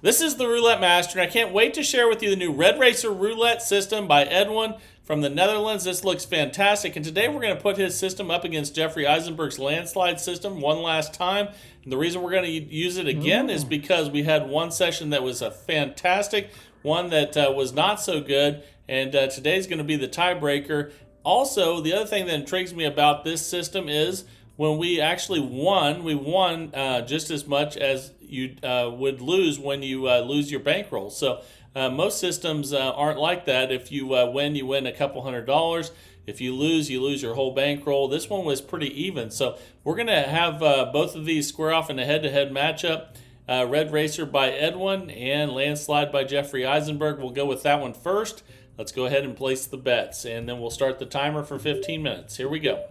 This is the Roulette Master, and I can't wait to share with you the new Red Racer Roulette system by Edwin from the Netherlands. This looks fantastic, and today we're going to put his system up against Jeffrey Eisenberg's Landslide system one last time. And the reason we're going to use it again is because we had one session that was a fantastic, one that was not so good, and today's going to be the tiebreaker. Also, the other thing that intrigues me about this system is when we actually won, we won just as much as you would lose when you lose your bankroll. So most systems aren't like that. If you win, you win a couple $100. If you lose your whole bankroll. This one was pretty even. So we're going to have both of these square off in a head-to-head matchup. Red Racer by Edwin and Landslide by Jeffrey Eisenberg. We'll go with that one first. Let's go ahead and place the bets, and then we'll start the timer for 15 minutes. Here we go.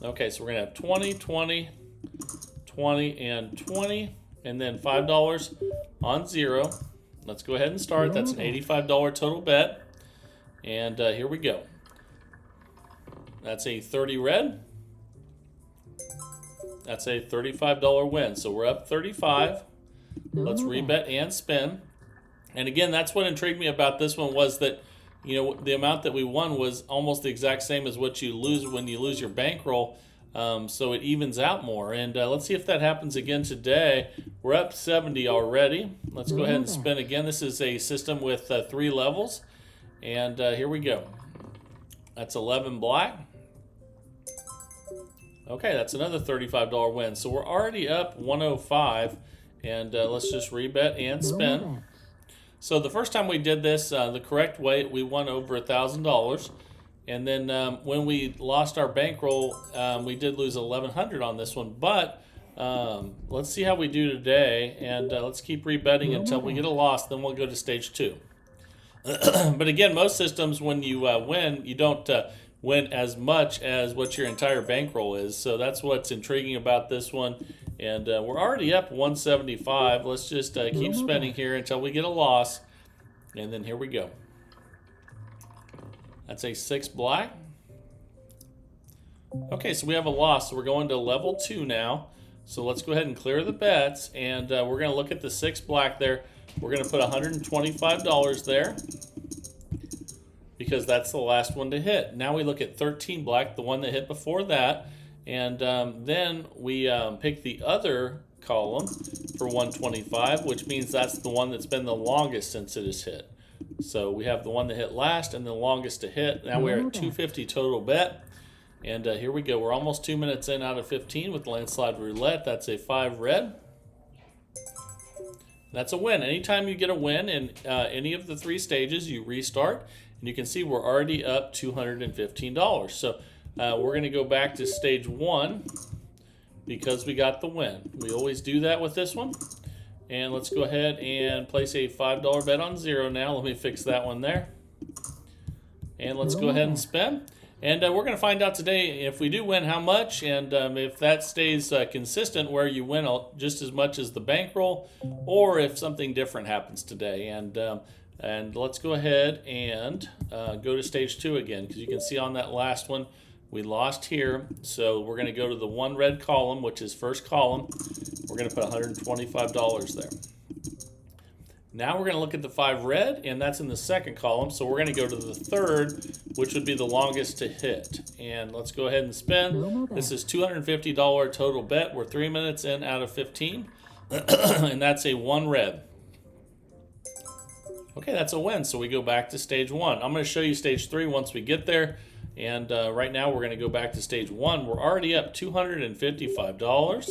Okay, so we're going to have 20, 20, 20, and 20, and then $5 on 0. Let's go ahead and start. That's an $85 total bet. And here we go. That's a 30 red. That's a $35 win. So we're up 35. Let's rebet and spin. And again, that's what intrigued me about this one was that, you know, the amount that we won was almost the exact same as what you lose when you lose your bankroll. So it evens out more. And let's see if that happens again today. We're up 70 already. Let's go ahead and spin again. This is a system with 3 levels. And here we go. That's 11 black. Okay, that's another $35 win. So we're already up 105. And let's just rebet and spin. So the first time we did this, the correct way, we won over $1,000. And then when we lost our bankroll, we did lose $1,100 on this one. But let's see how we do today, and let's keep rebetting until we get a loss. Then we'll go to stage 2. But again, most systems, when you win, you don't win as much as what your entire bankroll is. So that's what's intriguing about this one. And we're already up 175. Let's just keep spending here until we get a loss. And then here we go. That's a 6 black. Okay, so we have a loss. So we're going to level 2 now. So let's go ahead and clear the bets. And we're going to look at the 6 black there. We're going to put $125 there, because that's the last one to hit. Now we look at 13 black, the one that hit before that. And then we pick the other column for 125, which means that's the one that's been the longest since it has hit. So we have the one that hit last and the longest to hit. Now we're at 250 total bet. And here we go. We're almost 2 minutes in out of 15 with Landslide Roulette. That's a 5 red. That's a win. Anytime you get a win in any of the 3 stages, you restart. And you can see we're already up $215. So we're going to go back to stage 1 because we got the win. We always do that with this one. And let's go ahead and place a $5 bet on 0 now. Let me fix that one there. And let's go ahead and spin. And we're going to find out today if we do win how much, and if that stays consistent where you win just as much as the bankroll, or if something different happens today. And let's go ahead and go to stage 2 again, because you can see on that last one, we lost here. So we're going to go to the 1 red column, which is first column. We're going to put $125 there. Now we're going to look at the 5 red, and that's in the second column. So we're going to go to the 3rd, which would be the longest to hit. And let's go ahead and spin. This is $250 total bet. We're 3 minutes in out of 15. And that's a 1 red. Okay, that's a win. So we go back to stage 1. I'm going to show you stage 3 once we get there. And right now we're going to go back to stage 1. We're already up $255.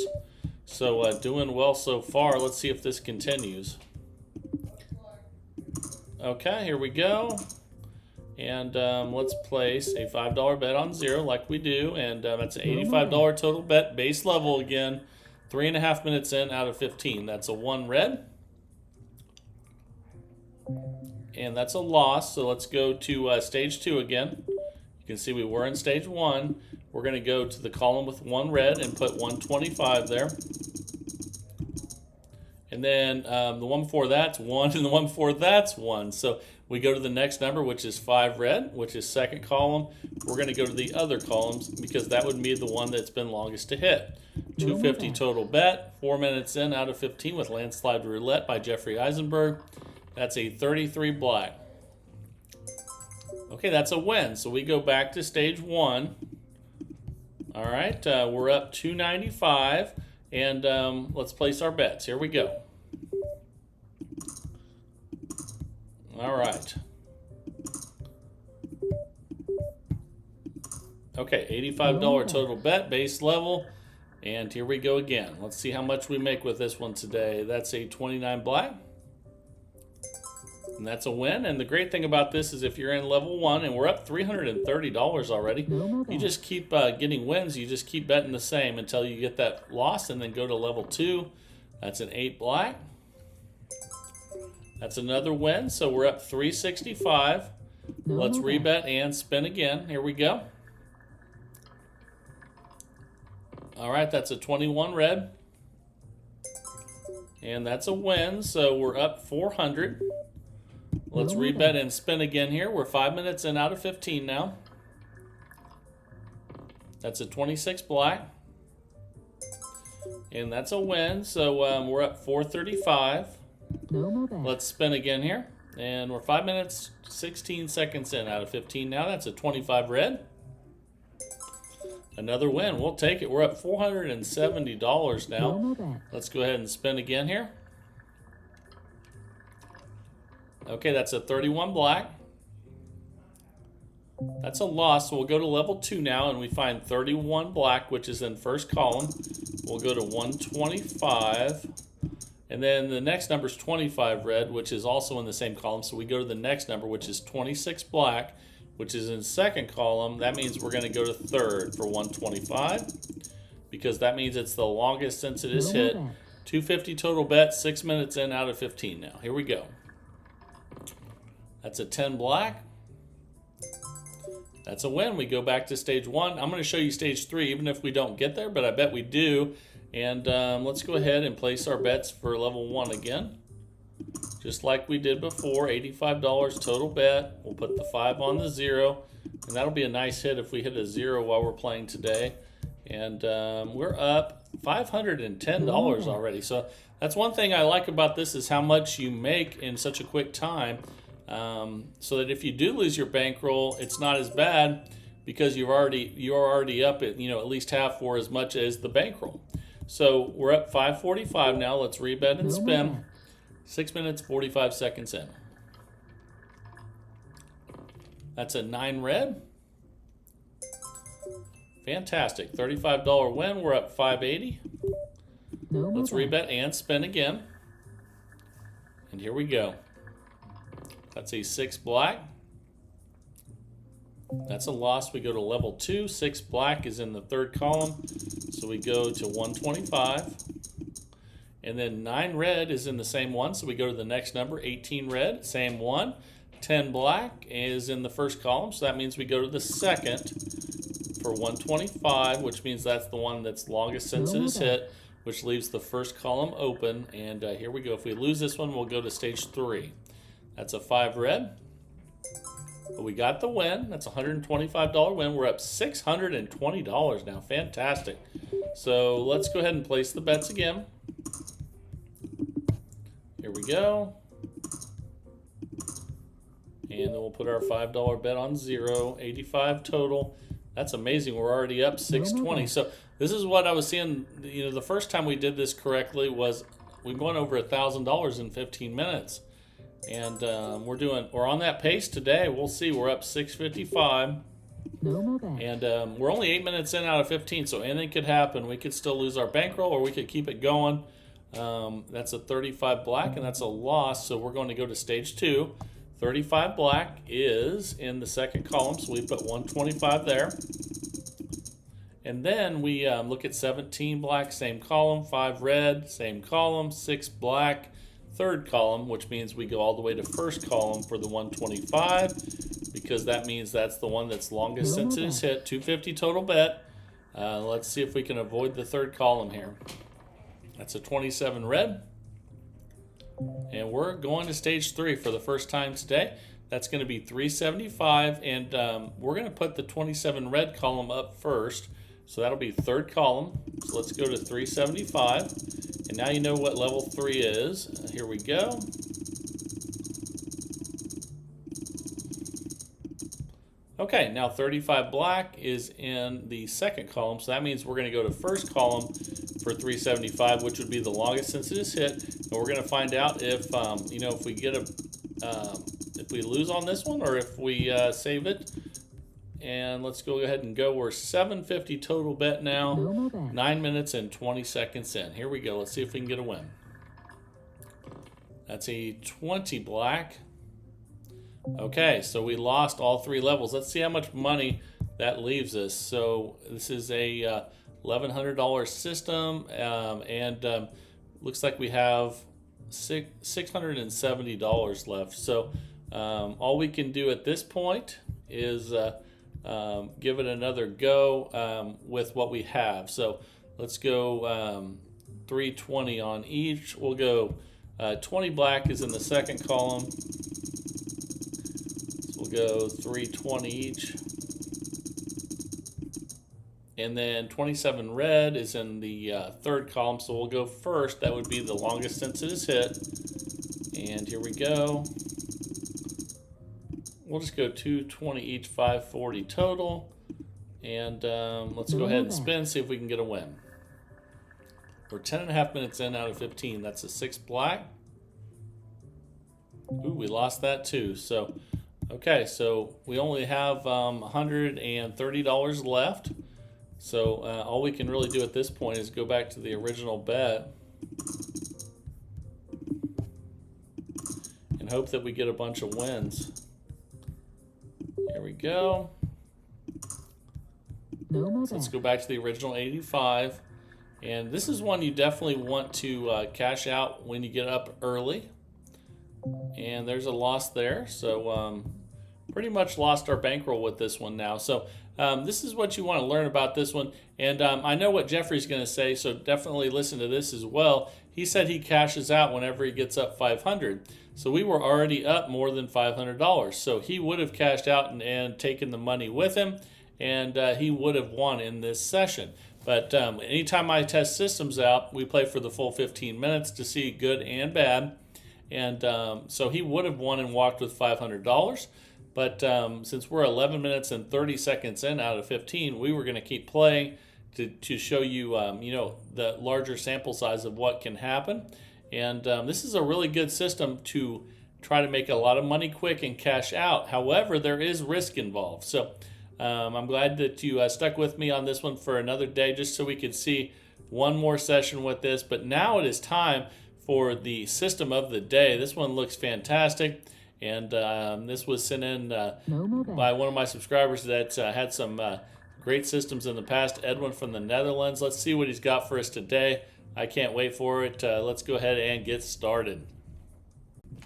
So doing well so far. Let's see if this continues. Okay, here we go. And let's place a $5 bet on 0 like we do. And that's an $85 total bet, base level again. 3.5 minutes in out of 15. That's a 1 red. And that's a loss. So let's go to stage 2 again. You can see we were in stage 1. We're going to go to the column with 1 red and put 125 there. And then the one before that's 1, and the one before that's 1. So we go to the next number, which is 5 red, which is second column. We're going to go to the other columns because that would be the one that's been longest to hit. 250 total bet. 4 minutes in out of 15 with Landslide Roulette by Jeffrey Eisenberg. That's a 33 black. Okay, that's a win. So we go back to stage 1. All right, we're up 295, and let's place our bets. Here we go. All right. Okay, $85 total bet, base level. And here we go again. Let's see how much we make with this one today. That's a 29 black. And that's a win. And the great thing about this is if you're in level 1, and we're up $330 already, you just keep getting wins. You just keep betting the same until you get that loss, and then go to level 2. That's an 8 black. That's another win. So we're up 365. Let's rebet and spin again. Here we go. All right, that's a 21 red. And that's a win. So we're up 400. Let's rebet and spin again here. We're 5 minutes in out of 15 now. That's a 26 black. And that's a win. So we're up 435. Let's spin again here. And we're 5 minutes, 16 seconds in out of 15 now. That's a 25 red. Another win. We'll take it. We're up $470 now. Let's go ahead and spin again here. Okay, that's a 31 black. That's a loss. So we'll go to level 2 now, and we find 31 black, which is in first column. We'll go to 125. And then the next number is 25 red, which is also in the same column. So we go to the next number, which is 26 black, which is in second column. That means we're going to go to third for 125, because that means it's the longest since it is hit. 250 total bet, 6 minutes in out of 15 now. Here we go. That's a 10 black. That's a win. We go back to stage 1. I'm going to show you stage 3, even if we don't get there, but I bet we do. And let's go ahead and place our bets for level 1 again. Just like we did before, $85 total bet. We'll put the 5 on the 0, and that'll be a nice hit if we hit a 0 while we're playing today. And we're up $510 already. So that's one thing I like about this, is how much you make in such a quick time. So that if you do lose your bankroll, it's not as bad, because you're already up at at least half or as much as the bankroll. So we're up 545 now. Let's rebet and spin. 6 minutes 45 seconds in. That's a 9 red. Fantastic. $35 win. We're up 580. Let's rebet and spin again. And here we go. That's a 6 black. That's a loss. We go to level 2. 6 black is in the third column. So we go to 125. And then 9 red is in the same one. So we go to the next number, 18 red, same one. 10 black is in the first column. So that means we go to the second for 125, which means that's the one that's longest since it is hit, which leaves the first column open. And here we go. If we lose this one, we'll go to stage 3. That's a 5 red. But we got the win. That's a $125 win. We're up $620 now. Fantastic. So let's go ahead and place the bets again. Here we go. And then we'll put our $5 bet on 0. 85 total. That's amazing. We're already up 620. So this is what I was seeing. The first time we did this correctly was we went over $1,000 in 15 minutes. And we're on that pace today. We'll see. We're up 655. And we're only 8 minutes in out of 15, so anything could happen. We could still lose our bankroll, or we could keep it going. That's a 35 black, and that's a loss, so we're going to go to stage 2. 35 black is in the second column, so we put 125 there. And then we look at 17 black, same column. 5 red, same column. 6 black, third column, which means we go all the way to first column for the 125, because that means that's the one that's longest since it is hit. 250 total bet. Let's see if we can avoid the third column here. That's a 27 red. And we're going to stage 3 for the first time today. That's going to be 375, and we're going to put the 27 red column up first. So that'll be third column. So let's go to 375. And now you know what level 3 is. Here we go. Okay, now 35 black is in the second column, so that means we're going to go to first column for 375, which would be the longest since it is hit, and we're going to find out if you know, if we get a if we lose on this one or if we save it. And let's go ahead and go. We're 750 total bet now. 9 minutes and 20 seconds in. Here we go. Let's see if we can get a win. That's a 20 black. Okay, so we lost all 3 levels. Let's see how much money that leaves us. So this is a $1,100 system, and looks like we have $670 left. So all we can do at this point is give it another go with what we have. So let's go 320 on each. We'll go 20 black is in the second column. We'll go 320 each. And then 27 red is in the third column, so we'll go first. That would be the longest since it is hit. And here we go. We'll just go 220 each, 540 total. And let's go ahead and spin, see if we can get a win. We're 10.5 minutes in out of 15. That's a 6 black. Ooh, we lost that too. So, okay, so we only have $130 left. So all we can really do at this point is go back to the original bet and hope that we get a bunch of wins. Here we go. So let's go back to the original 85. And this is one you definitely want to cash out when you get up early. And there's a loss there. So pretty much lost our bankroll with this one now. So this is what you want to learn about this one. And I know what Jeffrey's going to say, so definitely listen to this as well. He said he cashes out whenever he gets up 500. So we were already up more than $500. So he would have cashed out and taken the money with him, and he would have won in this session. But anytime I test systems out, we play for the full 15 minutes to see good and bad. And so he would have won and walked with $500. But since we're 11 minutes and 30 seconds in out of 15, we were going to keep playing to show you, you know, the larger sample size of what can happen. And this is a really good system to try to make a lot of money quick and cash out. However, there is risk involved. So I'm glad that you stuck with me on this one for another day just so we could see one more session with this. But now it is time for the system of the day. This one looks fantastic. And this was sent in by one of my subscribers that had some great systems in the past, Edwin from the Netherlands. Let's see what he's got for us today. I can't wait for it. Let's go ahead and get started.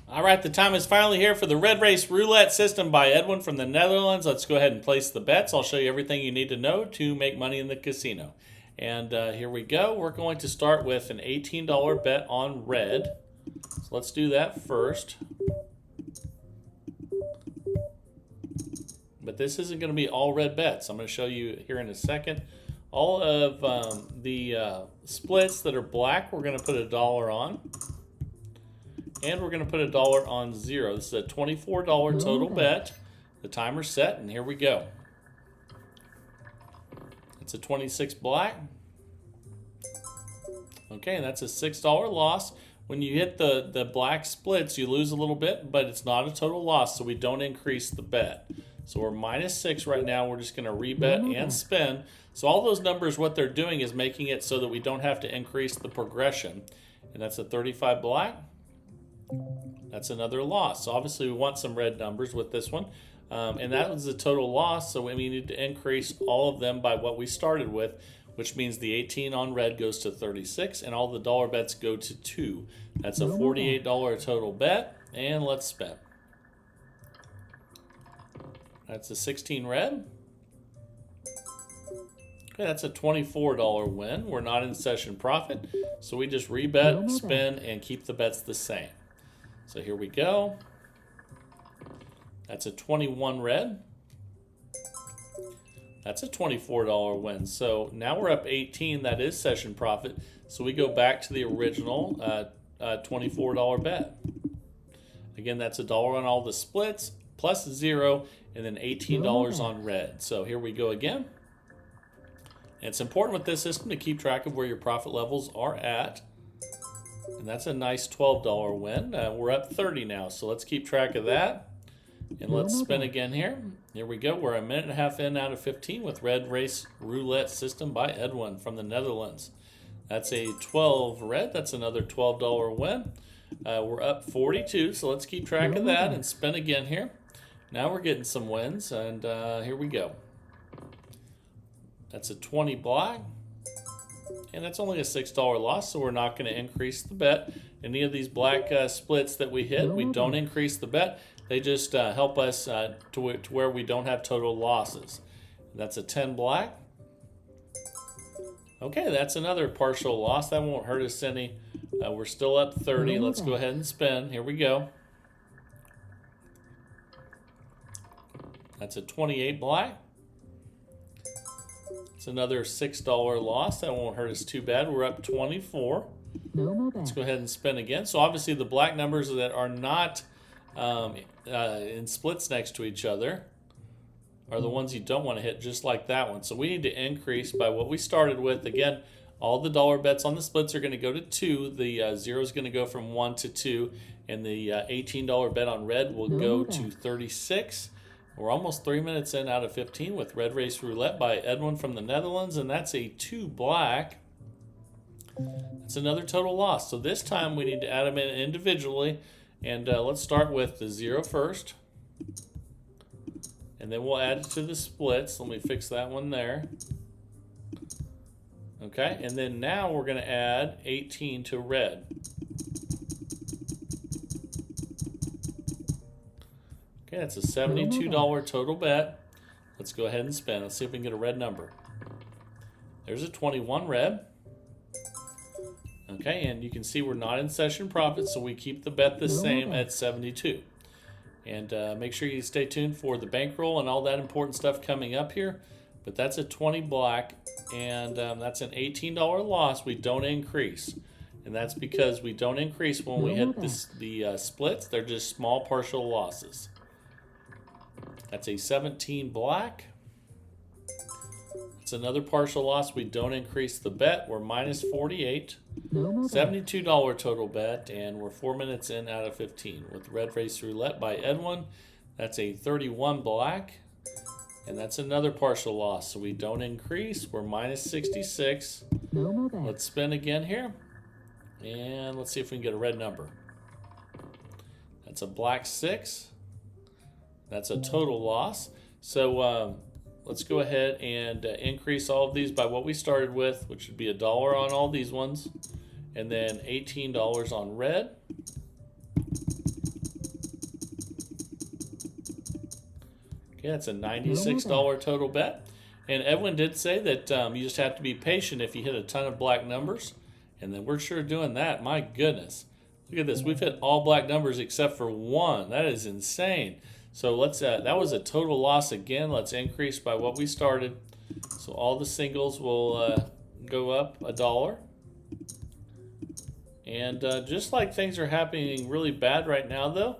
All right, the time is finally here for the Red Race Roulette system by Edwin from the Netherlands. Let's go ahead and place the bets. I'll show you everything you need to know to make money in the casino. And here we go. We're going to start with an $18 bet on red. So let's do that first. But this isn't going to be all red bets. I'm going to show you here in a second. All of the splits that are black, we're going to put $1 on. And we're going to put $1 on 0. This is a $24 total bet. The timer's set, and here we go. It's a 26 black. Okay, and that's a $6 loss. When you hit the black splits, you lose a little bit, but it's not a total loss, so we don't increase the bet. So we're -6 right now. We're just going to rebet and spin. So all those numbers, what they're doing is making it so that we don't have to increase the progression. And that's a 35 black. That's another loss. So obviously we want some red numbers with this one. And that was a total loss, so we need to increase all of them by what we started with, which means the 18 on red goes to 36, and all the dollar bets go to 2. That's a $48 total bet, and let's spin. That's a 16 red. Okay, that's a $24 win. We're not in session profit, so we just rebet, spin, and keep the bets the same. So here we go. That's a 21 red. That's a $24 win. So now we're up 18. That is session profit. So we go back to the original $24 bet. Again, that's $1 on all the splits, plus 0, and then $18 on red. So here we go again. And it's important with this system to keep track of where your profit levels are at. And that's a nice $12 win. We're up 30 now, so let's keep track of that. And let's spin again here. Here we go. We're a minute and a half in out of 15 with Red Race Roulette System by Edwin from the Netherlands. That's a 12 red. That's another $12 win. We're up 42, so let's keep track of that and spin again here. Now we're getting some wins, and here we go. That's a 20 black, and that's only a $6 loss, so we're not going to increase the bet. Any of these black splits that we hit, we don't increase the bet. They just help us to where we don't have total losses. That's a 10 black. Okay, that's another partial loss. That won't hurt us any. We're still up 30. Let's go ahead and spin. Here we go. That's a 28 black. It's another $6 loss. That won't hurt us too bad. We're up 24. Let's go ahead and spin again. So obviously the black numbers that are not in splits next to each other are the ones you don't want to hit, just like that one. So we need to increase by what we started with. Again, all the dollar bets on the splits are going to go to 2. The 0 is going to go from 1 to 2. And the $18 bet on red will go to 36. We're almost 3 minutes in out of 15 with Red Race Roulette by Edwin from the Netherlands. And that's a 2 black. That's another total loss. So this time we need to add them in individually. And let's start with the 0 first. And then we'll add it to the splits. Let me fix that one there. Okay, and then now we're going to add 18 to red. Okay, that's a $72 total bet. Let's go ahead and spin. Let's see if we can get a red number. There's a 21 red. Okay, and you can see we're not in session profit, so we keep the bet the same at 72. And make sure you stay tuned for the bankroll and all that important stuff coming up here. But that's a 20 black, and that's an $18 loss. We don't increase. And that's because we don't increase when we hit the splits. They're just small partial losses. That's a 17 black. It's another partial loss. We don't increase the bet. We're minus 48. $72 total bet, and we're 4 minutes in out of 15 with Red Race Roulette by Edwin. That's a 31 black, and that's another partial loss. So we don't increase. We're minus 66. Let's spin again here, and let's see if we can get a red number. That's a black 6. That's a total loss. So let's go ahead and increase all of these by what we started with, which would be $1 on all these ones, and then $18 on red. Okay, that's a $96 total bet. And Edwin did say that you just have to be patient if you hit a ton of black numbers, and then we're sure doing that. My goodness. Look at this. We've hit all black numbers except for one. That is insane. So let's that was a total loss again. Let's increase by what we started. So all the singles will go up $1. And just like things are happening really bad right now, though,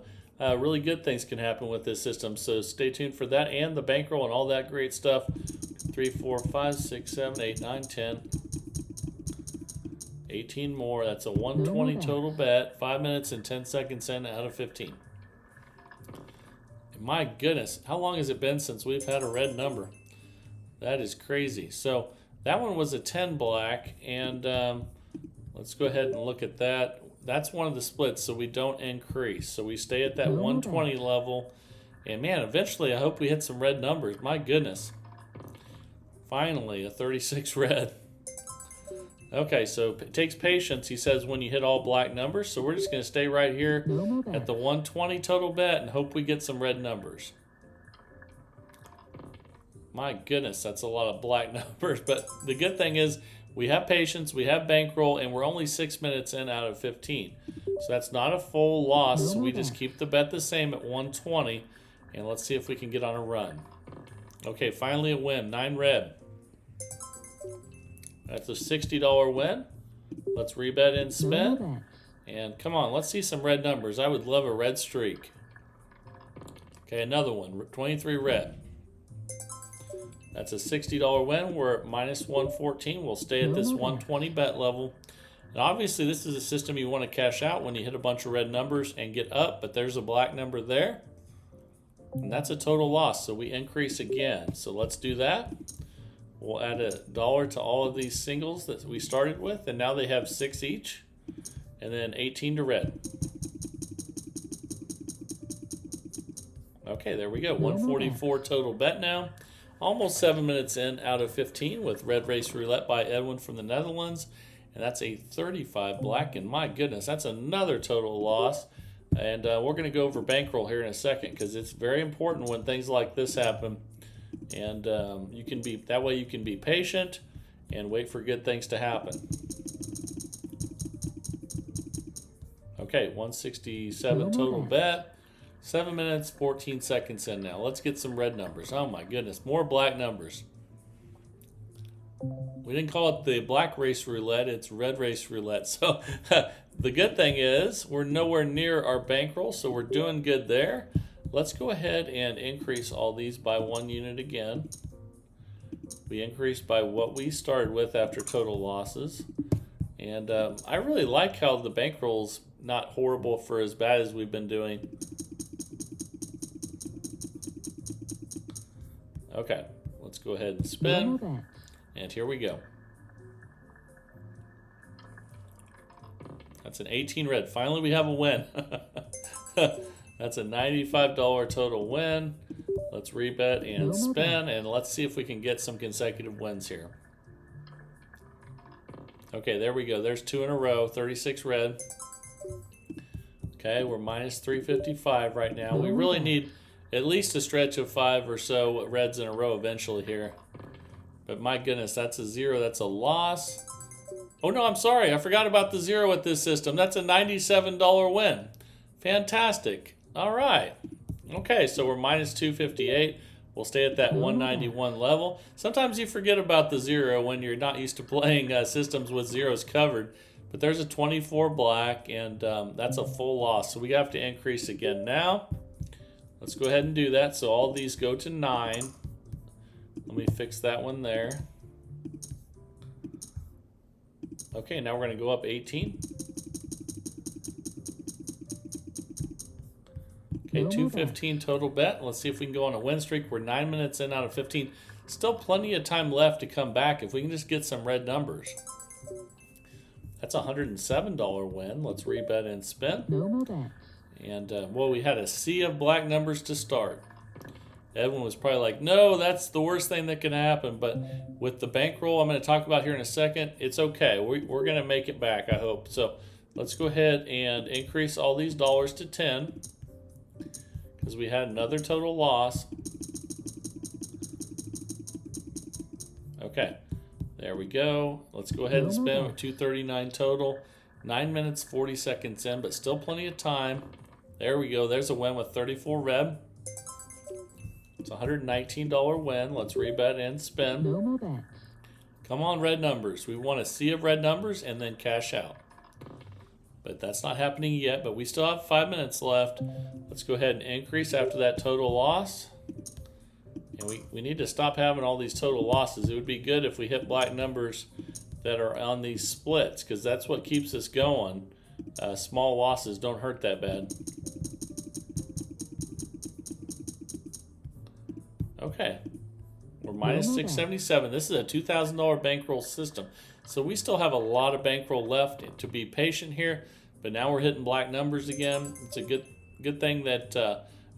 really good things can happen with this system. So stay tuned for that and the bankroll and all that great stuff. 3, 4, 5, 6, 7, 8, 9, 10. 18 more. That's a 120 total bet. 5 minutes and 10 seconds in out of 15. My goodness, how long has it been since we've had a red number? That is crazy. So that one was a 10 black, and let's go ahead and look at that. That's one of the splits, so we don't increase. So we stay at that 120 level. And man, eventually I hope we hit some red numbers. My goodness. Finally, a 36 red. Okay, so it takes patience, he says, when you hit all black numbers. So we're just going to stay right here at the 120 total bet and hope we get some red numbers. My goodness, that's a lot of black numbers. But the good thing is we have patience, we have bankroll, and we're only 6 minutes in out of 15. So that's not a full loss. So we just keep the bet the same at 120. And let's see if we can get on a run. Okay, finally a win. 9 red. That's a $60 win. Let's rebet and spin. And come on, let's see some red numbers. I would love a red streak. Okay, another one. 23 red. That's a $60 win. We're at minus 114. We'll stay at this 120 bet level. And obviously, this is a system you want to cash out when you hit a bunch of red numbers and get up, but there's a black number there. And that's a total loss, so we increase again. So let's do that. We'll add $1 to all of these singles that we started with, and now they have 6 each. And then 18 to red. Okay, there we go. 144 total bet now. Almost 7 minutes in out of 15 with Red Race Roulette by Edwin from the Netherlands. And that's a 35 black. And my goodness, that's another total loss. And we're going to go over bankroll here in a second because it's very important when things like this happen. And you can be that way you can be patient and wait for good things to happen. Okay, 167 total bet. 7 minutes, 14 seconds in now. Let's get some red numbers. Oh my goodness, more black numbers. We didn't call it the black race roulette, it's red race roulette. So the good thing is we're nowhere near our bankroll, so we're doing good there. Let's go ahead and increase all these by 1 unit again. We increased by what we started with after total losses. And I really like how the bankroll's not horrible for as bad as we've been doing. Okay, let's go ahead and spin. And here we go. That's an 18 red. Finally, we have a win. That's a $95 total win. Let's rebet and spin, and let's see if we can get some consecutive wins here. Okay, there we go. There's 2 in a row, 36 red. Okay, we're minus 355 right now. We really need at least a stretch of 5 or so reds in a row eventually here. But my goodness, that's a 0. That's a loss. Oh, no, I'm sorry. I forgot about the 0 with this system. That's a $97 win. Fantastic. All right. Okay, so we're minus 258. We'll stay at that 191 level. Sometimes you forget about the 0 when you're not used to playing systems with zeros covered. But there's a 24 black, and that's a full loss. So we have to increase again now. Let's go ahead and do that. So all these go to 9. Let me fix that one there. Okay, now we're going to go up 18. Okay, 215 total bet. Let's see if we can go on a win streak. We're 9 minutes in out of 15. Still plenty of time left to come back if we can just get some red numbers. That's a $107 win. Let's rebet and spin. And, well, we had a sea of black numbers to start. Edwin was probably like, no, that's the worst thing that can happen. But with the bankroll I'm going to talk about here in a second, it's okay. We're going to make it back, I hope. So let's go ahead and increase all these dollars to 10 because we had another total loss. Okay, there we go. Let's go ahead and spin with 239 total. 9 minutes, 40 seconds in, but still plenty of time. There we go. There's a win with 34 red. It's a $119 win. Let's rebet and spin. Come on, red numbers. We want a sea of red numbers and then cash out. But that's not happening yet, but we still have 5 minutes left. Let's go ahead and increase after that total loss. And we need to stop having all these total losses. It would be good if we hit black numbers that are on these splits because that's what keeps us going. Small losses don't hurt that bad. Okay, we're minus 677. This is a $2,000 bankroll system. So we still have a lot of bankroll left to be patient here, but now we're hitting black numbers again. It's a good thing that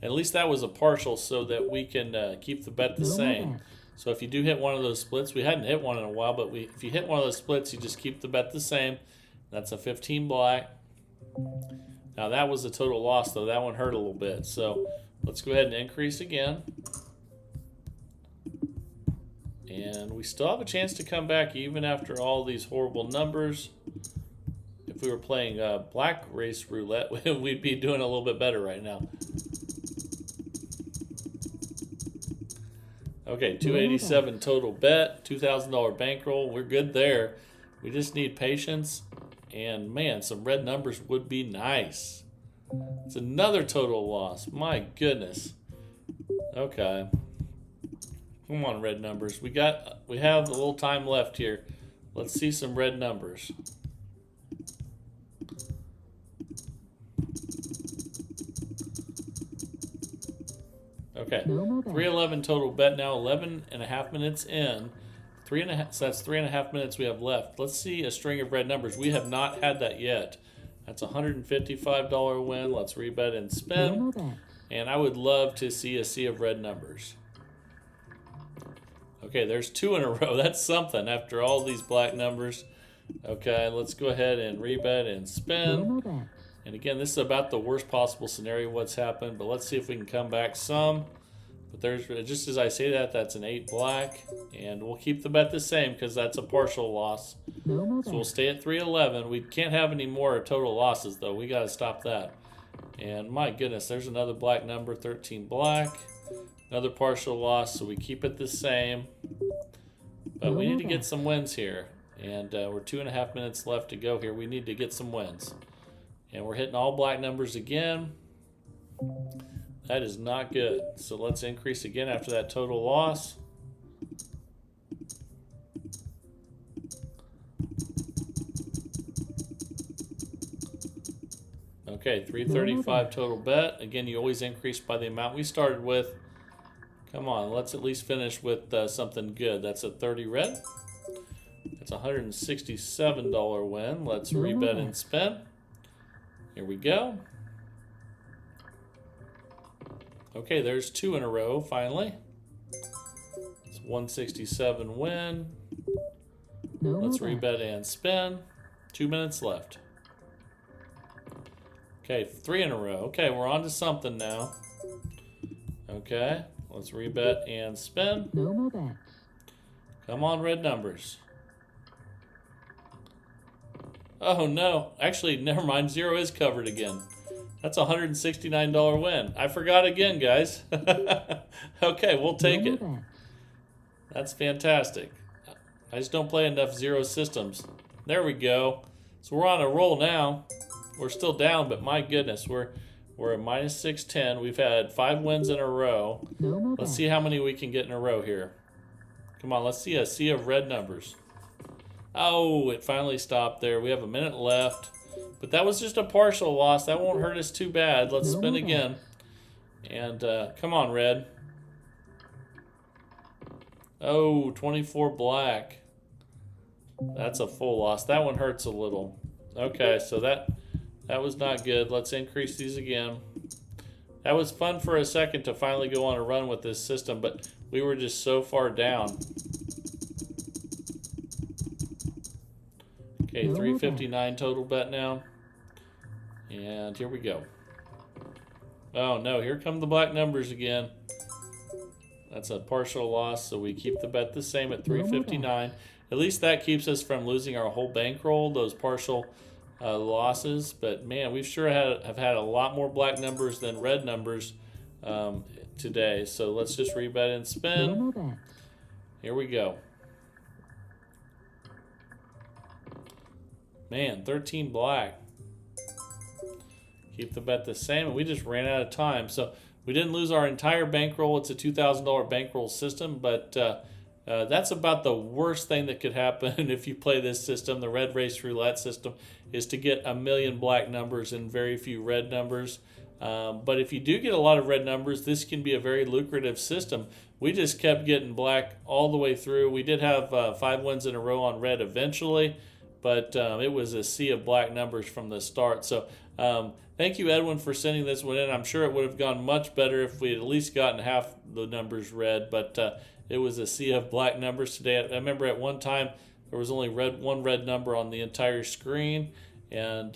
at least that was a partial so that we can keep the bet the same. So if you do hit one of those splits, we hadn't hit one in a while, but if you hit one of those splits, you just keep the bet the same. That's a 15 black. Now that was a total loss, though. That one hurt a little bit. So let's go ahead and increase again. And we still have a chance to come back even after all these horrible numbers. If we were playing black race roulette, we'd be doing a little bit better right now. Okay, 287 total bet, $2,000 bankroll. We're good there. We just need patience, and man, some red numbers would be nice. It's another total loss. My goodness. Okay. Come on, red numbers. We have a little time left here. Let's see some red numbers. Okay, 311 total bet now, 11 and a half minutes in. So that's 3.5 minutes we have left. Let's see a string of red numbers. We have not had that yet. That's a $155 win. Let's rebet and spin. And I would love to see a sea of red numbers. Okay, there's 2 in a row. That's something after all these black numbers. Okay, let's go ahead and rebet and spin. And again, this is about the worst possible scenario what's happened, but let's see if we can come back some. But there's, just as I say that, that's an 8 black, and we'll keep the bet the same because that's a partial loss. So we'll stay at 311. We can't have any more total losses though. We got to stop that. And my goodness, there's another black number, 13 black. Another partial loss, so we keep it the same. But we need to get some wins here. And we're 2.5 minutes left to go here. We need to get some wins. And we're hitting all black numbers again. That is not good. So let's increase again after that total loss. Okay, 335 total bet. Again, you always increase by the amount we started with. Come on, let's at least finish with something good. That's a 30 red. That's a $167 win. Let's rebet and spin. Here we go. Okay, there's 2 in a row, finally. It's 167 win. Let's rebet and spin. 2 minutes left. Okay, 3 in a row. Okay, we're on to something now. Okay, let's rebet and spin. Come on, red numbers. Oh no, actually, never mind. 0 is covered again. That's a $169 win. I forgot again, guys. Okay, we'll take it. That's fantastic. I just don't play enough 0 systems. There we go. So we're on a roll now. We're still down, but my goodness, we're at minus 610. We've had 5 wins in a row. Let's see how many we can get in a row here. Come on, let's see a sea of red numbers. Oh, it finally stopped there. We have a minute left. But that was just a partial loss. That won't hurt us too bad. Let's spin again. And come on, red. Oh, 24 black. That's a full loss. That one hurts a little. Okay, so that was not good. Let's increase these again. That was fun for a second to finally go on a run with this system, but we were just so far down. Okay, 359 total bet now. And here we go. Oh no, here come the black numbers again. That's a partial loss, so we keep the bet the same at 359. At least that keeps us from losing our whole bankroll, those partial losses. But man, we've sure have had a lot more black numbers than red numbers today. So let's just rebet and spin. Here we go. Man, 13 black. Keep the bet the same, and we just ran out of time. So we didn't lose our entire bankroll. It's a $2,000 bankroll system, but that's about the worst thing that could happen if you play this system, the red race roulette system, is to get a million black numbers and very few red numbers. But if you do get a lot of red numbers, this can be a very lucrative system. We just kept getting black all the way through. We did have 5 wins in a row on red eventually, but it was a sea of black numbers from the start. So thank you, Edwin, for sending this one in. I'm sure it would have gone much better if we had at least gotten half the numbers red, but it was a sea of black numbers today. I remember at one time there was only one red number on the entire screen, and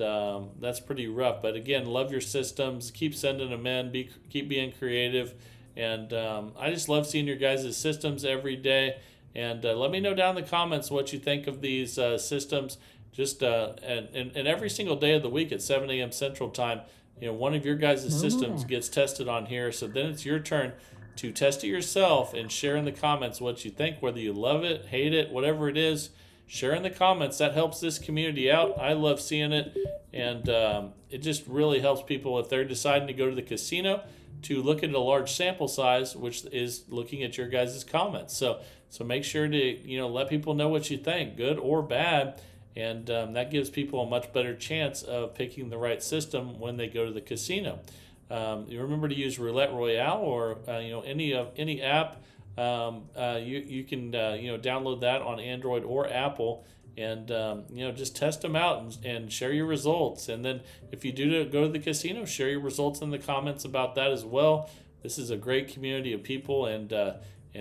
that's pretty rough. But again, love your systems. Keep sending them in. Keep being creative. And I just love seeing your guys' systems every day. And let me know down in the comments what you think of these systems. Just and every single day of the week at 7 a.m. Central Time, one of your guys' systems gets tested on here. So then it's your turn to test it yourself and share in the comments what you think, whether you love it, hate it, whatever it is. Share in the comments. That helps this community out. I love seeing it, and it just really helps people if they're deciding to go to the casino to look at a large sample size, which is looking at your guys' comments. So make sure to let people know what you think, good or bad, and that gives people a much better chance of picking the right system when they go to the casino. You remember to use Roulette Royale or any app. You can download that on Android or Apple, and just test them out and share your results. And then if you do go to the casino, share your results in the comments about that as well. This is a great community of people, and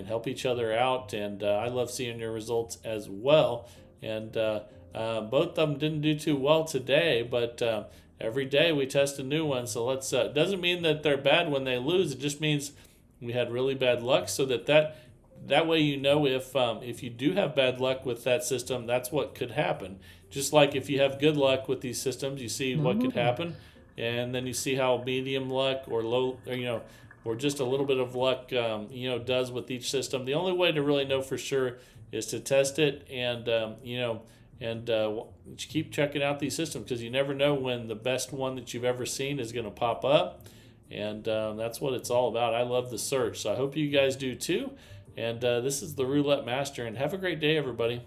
help each other out. And I love seeing your results as well. And both of them didn't do too well today, but every day we test a new one. So let's. Doesn't mean that they're bad when they lose. It just means we had really bad luck. So that way if you do have bad luck with that system, that's what could happen. Just like if you have good luck with these systems, you see what could happen, and then you see how medium luck or low, or just a little bit of luck, does with each system. The only way to really know for sure is to test it and keep checking out these systems, because you never know when the best one that you've ever seen is going to pop up. And that's what it's all about. I love the search. So I hope you guys do too. And this is the Roulette Master. And have a great day, everybody.